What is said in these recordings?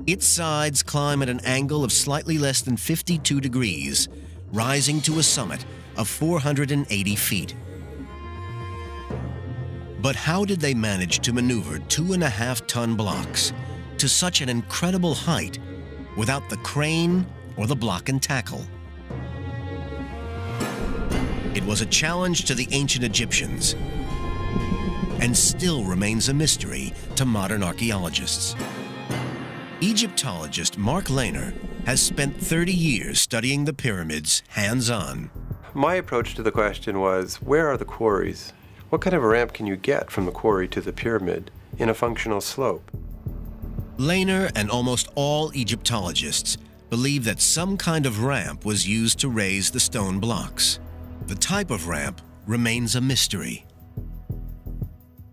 Its sides climb at an angle of slightly less than 52 degrees, rising to a summit of 480 feet. But how did they manage to maneuver 2.5-ton blocks to such an incredible height without the crane or the block and tackle? It was a challenge to the ancient Egyptians and still remains a mystery to modern archaeologists. Egyptologist Mark Lehner has spent 30 years studying the pyramids hands-on. My approach to the question was, where are the quarries? What kind of a ramp can you get from the quarry to the pyramid in a functional slope? Lehner and almost all Egyptologists believe that some kind of ramp was used to raise the stone blocks. The type of ramp remains a mystery.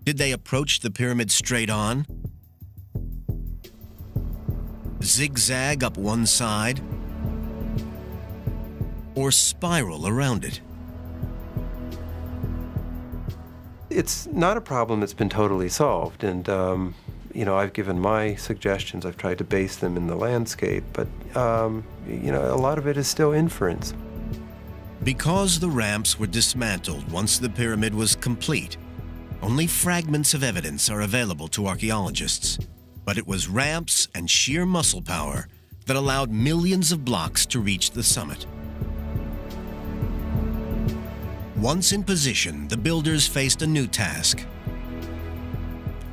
Did they approach the pyramid straight on? Zigzag up one side? Or spiral around it? It's not a problem that's been totally solved, and I've given my suggestions. I've tried to base them in the landscape, but a lot of it is still inference. Because the ramps were dismantled once the pyramid was complete, only fragments of evidence are available to archaeologists. But it was ramps and sheer muscle power that allowed millions of blocks to reach the summit. Once in position, the builders faced a new task.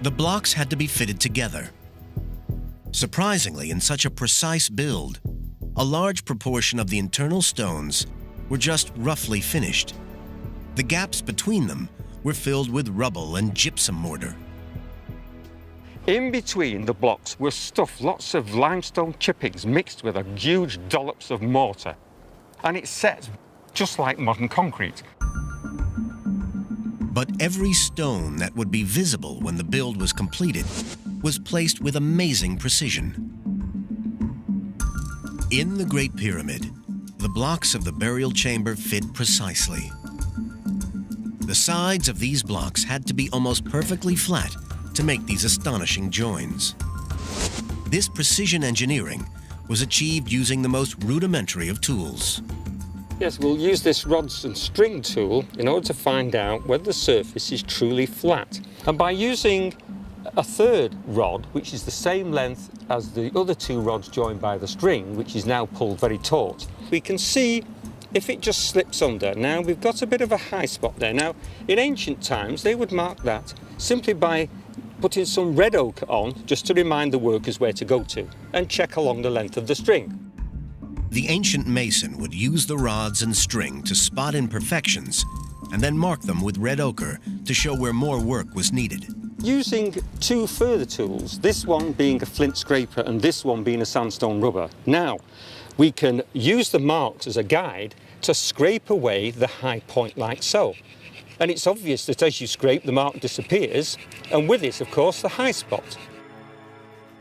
The blocks had to be fitted together. Surprisingly, in such a precise build, a large proportion of the internal stones were just roughly finished. The gaps between them were filled with rubble and gypsum mortar. In between the blocks were stuffed lots of limestone chippings mixed with a huge dollops of mortar. And it set just like modern concrete. But every stone that would be visible when the build was completed was placed with amazing precision. In the Great Pyramid, the blocks of the burial chamber fit precisely. The sides of these blocks had to be almost perfectly flat to make these astonishing joins. This precision engineering was achieved using the most rudimentary of tools. Yes, we'll use this rods and string tool in order to find out whether the surface is truly flat. And by using a third rod, which is the same length as the other two rods joined by the string, which is now pulled very taut, we can see if it just slips under. Now, we've got a bit of a high spot there. Now, in ancient times, they would mark that simply by putting some red ochre on, just to remind the workers where to go to, and check along the length of the string. The ancient mason would use the rods and string to spot imperfections and then mark them with red ochre to show where more work was needed. Using two further tools, this one being a flint scraper and this one being a sandstone rubber, now we can use the marks as a guide to scrape away the high point like so. And it's obvious that as you scrape, the mark disappears, and with it, of course, the high spot.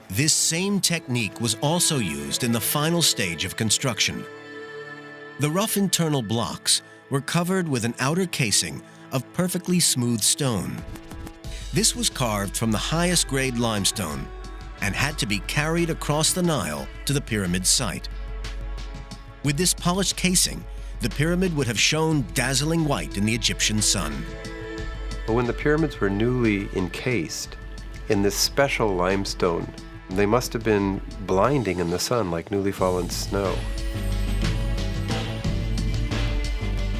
This same technique was also used in the final stage of construction. The rough internal blocks were covered with an outer casing of perfectly smooth stone. This was carved from the highest grade limestone and had to be carried across the Nile to the pyramid site. With this polished casing, the pyramid would have shone dazzling white in the Egyptian sun. But when the pyramids were newly encased in this special limestone, they must have been blinding in the sun like newly fallen snow.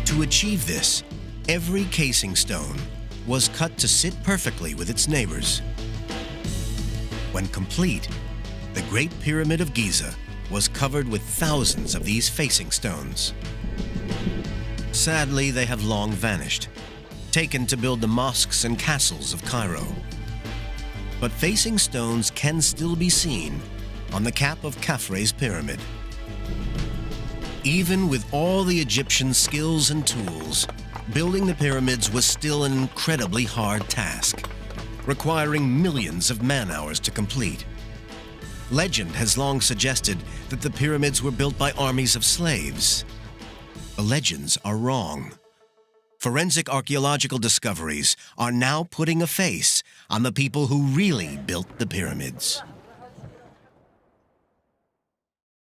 To achieve this, every casing stone was cut to sit perfectly with its neighbors. When complete, the Great Pyramid of Giza was covered with thousands of these facing stones. Sadly, they have long vanished, taken to build the mosques and castles of Cairo. But facing stones can still be seen on the cap of Khafre's pyramid. Even with all the Egyptian skills and tools, building the pyramids was still an incredibly hard task, requiring millions of man-hours to complete. Legend has long suggested that the pyramids were built by armies of slaves. The legends are wrong. Forensic archaeological discoveries are now putting a face on the people who really built the pyramids.